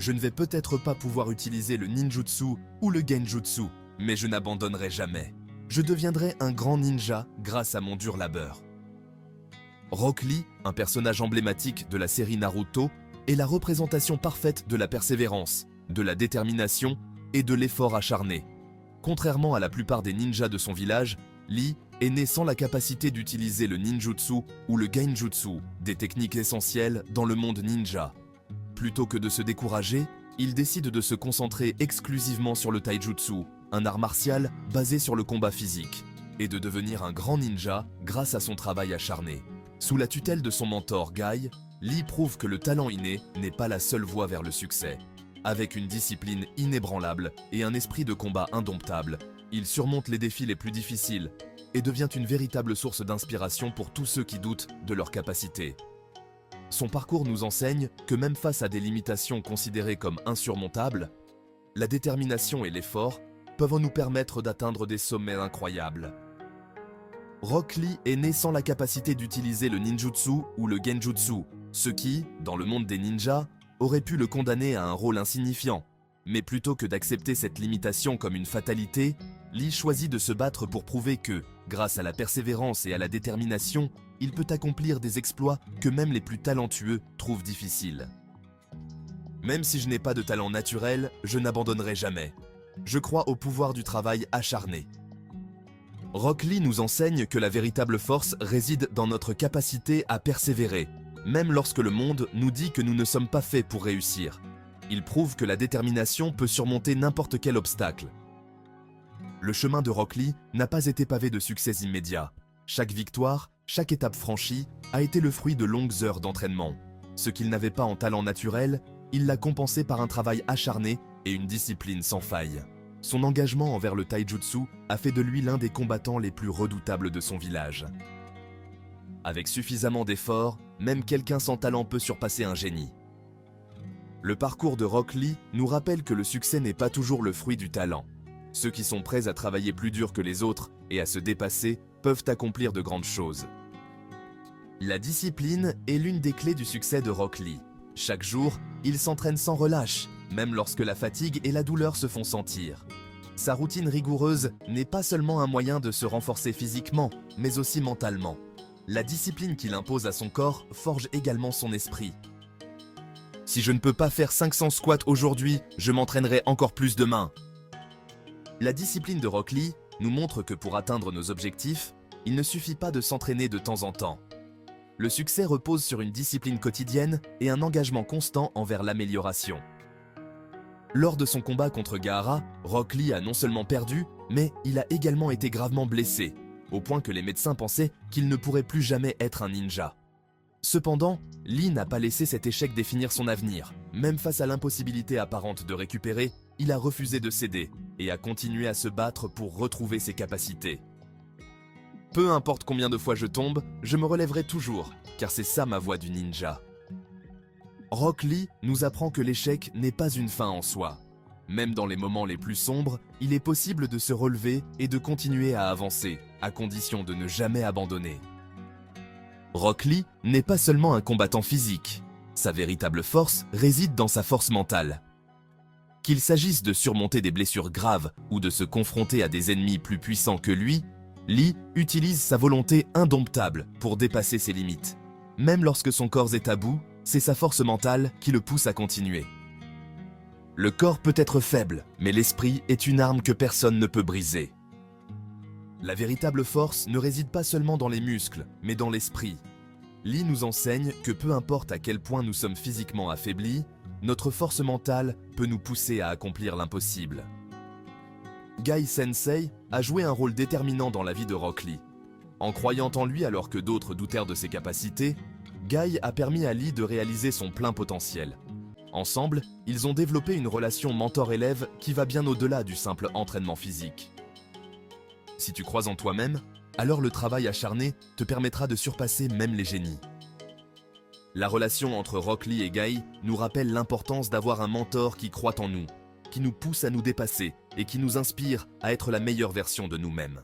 Je ne vais peut-être pas pouvoir utiliser le ninjutsu ou le genjutsu, mais je n'abandonnerai jamais. Je deviendrai un grand ninja grâce à mon dur labeur. Rock Lee, un personnage emblématique de la série Naruto, est la représentation parfaite de la persévérance, de la détermination et de l'effort acharné. Contrairement à la plupart des ninjas de son village, Lee est né sans la capacité d'utiliser le ninjutsu ou le genjutsu, des techniques essentielles dans le monde ninja. Plutôt que de se décourager, il décide de se concentrer exclusivement sur le taijutsu, un art martial basé sur le combat physique, et de devenir un grand ninja grâce à son travail acharné. Sous la tutelle de son mentor Guy, Lee prouve que le talent inné n'est pas la seule voie vers le succès. Avec une discipline inébranlable et un esprit de combat indomptable, il surmonte les défis les plus difficiles et devient une véritable source d'inspiration pour tous ceux qui doutent de leurs capacités. Son parcours nous enseigne que même face à des limitations considérées comme insurmontables, la détermination et l'effort peuvent nous permettre d'atteindre des sommets incroyables. Rock Lee est né sans la capacité d'utiliser le ninjutsu ou le genjutsu, ce qui, dans le monde des ninjas, aurait pu le condamner à un rôle insignifiant. Mais plutôt que d'accepter cette limitation comme une fatalité, Lee choisit de se battre pour prouver que, grâce à la persévérance et à la détermination, il peut accomplir des exploits que même les plus talentueux trouvent difficiles. Même si je n'ai pas de talent naturel, je n'abandonnerai jamais. Je crois au pouvoir du travail acharné. Rock Lee nous enseigne que la véritable force réside dans notre capacité à persévérer, même lorsque le monde nous dit que nous ne sommes pas faits pour réussir. Il prouve que la détermination peut surmonter n'importe quel obstacle. Le chemin de Rock Lee n'a pas été pavé de succès immédiats. Chaque victoire, chaque étape franchie a été le fruit de longues heures d'entraînement. Ce qu'il n'avait pas en talent naturel, il l'a compensé par un travail acharné et une discipline sans faille. Son engagement envers le taijutsu a fait de lui l'un des combattants les plus redoutables de son village. Avec suffisamment d'efforts, même quelqu'un sans talent peut surpasser un génie. Le parcours de Rock Lee nous rappelle que le succès n'est pas toujours le fruit du talent. Ceux qui sont prêts à travailler plus dur que les autres et à se dépasser peuvent accomplir de grandes choses. La discipline est l'une des clés du succès de Rock Lee. Chaque jour, il s'entraîne sans relâche, même lorsque la fatigue et la douleur se font sentir. Sa routine rigoureuse n'est pas seulement un moyen de se renforcer physiquement, mais aussi mentalement. La discipline qu'il impose à son corps forge également son esprit. Si je ne peux pas faire 500 squats aujourd'hui, je m'entraînerai encore plus demain. La discipline de Rock Lee nous montre que pour atteindre nos objectifs, il ne suffit pas de s'entraîner de temps en temps. Le succès repose sur une discipline quotidienne et un engagement constant envers l'amélioration. Lors de son combat contre Gaara, Rock Lee a non seulement perdu, mais il a également été gravement blessé, au point que les médecins pensaient qu'il ne pourrait plus jamais être un ninja. Cependant, Lee n'a pas laissé cet échec définir son avenir. Même face à l'impossibilité apparente de récupérer, il a refusé de céder et a continué à se battre pour retrouver ses capacités. Peu importe combien de fois je tombe, je me relèverai toujours, car c'est ça ma voie du ninja. Rock Lee nous apprend que l'échec n'est pas une fin en soi. Même dans les moments les plus sombres, il est possible de se relever et de continuer à avancer, à condition de ne jamais abandonner. Rock Lee n'est pas seulement un combattant physique. Sa véritable force réside dans sa force mentale. Qu'il s'agisse de surmonter des blessures graves ou de se confronter à des ennemis plus puissants que lui, Lee utilise sa volonté indomptable pour dépasser ses limites. Même lorsque son corps est à bout, c'est sa force mentale qui le pousse à continuer. Le corps peut être faible, mais l'esprit est une arme que personne ne peut briser. La véritable force ne réside pas seulement dans les muscles, mais dans l'esprit. Lee nous enseigne que peu importe à quel point nous sommes physiquement affaiblis, notre force mentale peut nous pousser à accomplir l'impossible. Guy Sensei a joué un rôle déterminant dans la vie de Rock Lee. En croyant en lui alors que d'autres doutèrent de ses capacités, Guy a permis à Lee de réaliser son plein potentiel. Ensemble, ils ont développé une relation mentor-élève qui va bien au-delà du simple entraînement physique. Si tu crois en toi-même, alors le travail acharné te permettra de surpasser même les génies. La relation entre Rock Lee et Guy nous rappelle l'importance d'avoir un mentor qui croit en nous, qui nous pousse à nous dépasser et qui nous inspire à être la meilleure version de nous-mêmes.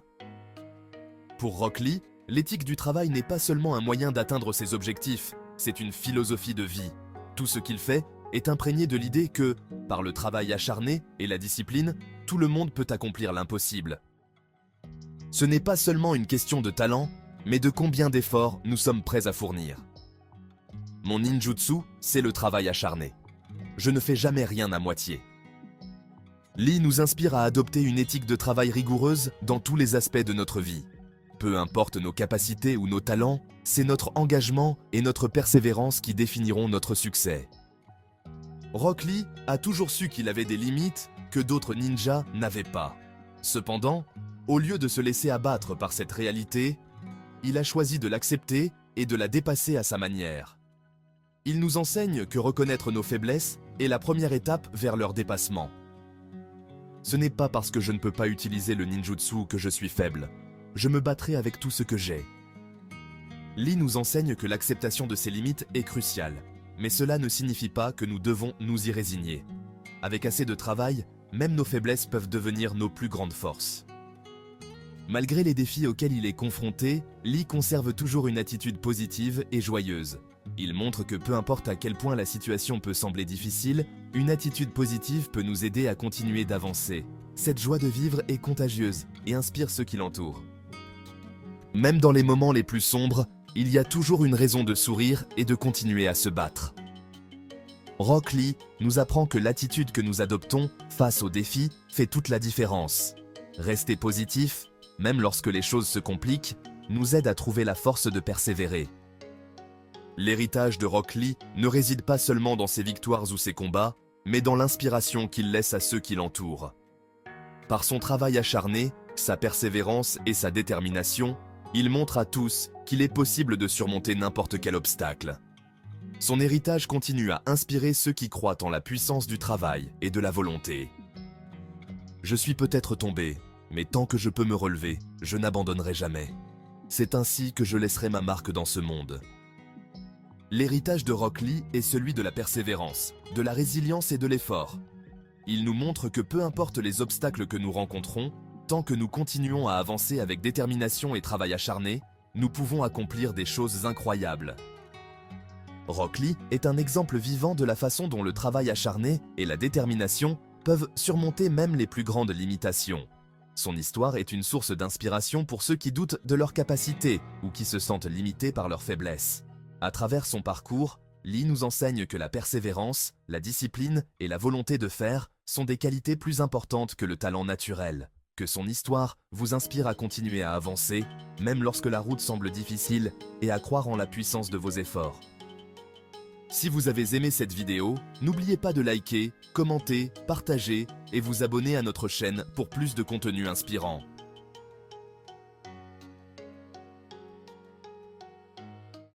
Pour Rock Lee, l'éthique du travail n'est pas seulement un moyen d'atteindre ses objectifs, c'est une philosophie de vie. Tout ce qu'il fait est imprégné de l'idée que, par le travail acharné et la discipline, tout le monde peut accomplir l'impossible. Ce n'est pas seulement une question de talent, mais de combien d'efforts nous sommes prêts à fournir. Mon ninjutsu, c'est le travail acharné. Je ne fais jamais rien à moitié. Lee nous inspire à adopter une éthique de travail rigoureuse dans tous les aspects de notre vie. Peu importe nos capacités ou nos talents, c'est notre engagement et notre persévérance qui définiront notre succès. Rock Lee a toujours su qu'il avait des limites que d'autres ninjas n'avaient pas. Cependant, au lieu de se laisser abattre par cette réalité, il a choisi de l'accepter et de la dépasser à sa manière. Il nous enseigne que reconnaître nos faiblesses est la première étape vers leur dépassement. Ce n'est pas parce que je ne peux pas utiliser le ninjutsu que je suis faible. Je me battrai avec tout ce que j'ai. Lee nous enseigne que l'acceptation de ses limites est cruciale, mais cela ne signifie pas que nous devons nous y résigner. Avec assez de travail, même nos faiblesses peuvent devenir nos plus grandes forces. Malgré les défis auxquels il est confronté, Lee conserve toujours une attitude positive et joyeuse. Il montre que peu importe à quel point la situation peut sembler difficile, une attitude positive peut nous aider à continuer d'avancer. Cette joie de vivre est contagieuse et inspire ceux qui l'entourent. Même dans les moments les plus sombres, il y a toujours une raison de sourire et de continuer à se battre. Rock Lee nous apprend que l'attitude que nous adoptons face aux défis fait toute la différence. Rester positif, même lorsque les choses se compliquent, nous aide à trouver la force de persévérer. L'héritage de Rock Lee ne réside pas seulement dans ses victoires ou ses combats, mais dans l'inspiration qu'il laisse à ceux qui l'entourent. Par son travail acharné, sa persévérance et sa détermination, il montre à tous qu'il est possible de surmonter n'importe quel obstacle. Son héritage continue à inspirer ceux qui croient en la puissance du travail et de la volonté. Je suis peut-être tombé, mais tant que je peux me relever, je n'abandonnerai jamais. C'est ainsi que je laisserai ma marque dans ce monde. L'héritage de Rock Lee est celui de la persévérance, de la résilience et de l'effort. Il nous montre que peu importe les obstacles que nous rencontrons, tant que nous continuons à avancer avec détermination et travail acharné, nous pouvons accomplir des choses incroyables. Rock Lee est un exemple vivant de la façon dont le travail acharné et la détermination peuvent surmonter même les plus grandes limitations. Son histoire est une source d'inspiration pour ceux qui doutent de leurs capacités ou qui se sentent limités par leurs faiblesses. À travers son parcours, Lee nous enseigne que la persévérance, la discipline et la volonté de faire sont des qualités plus importantes que le talent naturel. Que son histoire vous inspire à continuer à avancer, même lorsque la route semble difficile, et à croire en la puissance de vos efforts. Si vous avez aimé cette vidéo, n'oubliez pas de liker, commenter, partager et vous abonner à notre chaîne pour plus de contenu inspirant.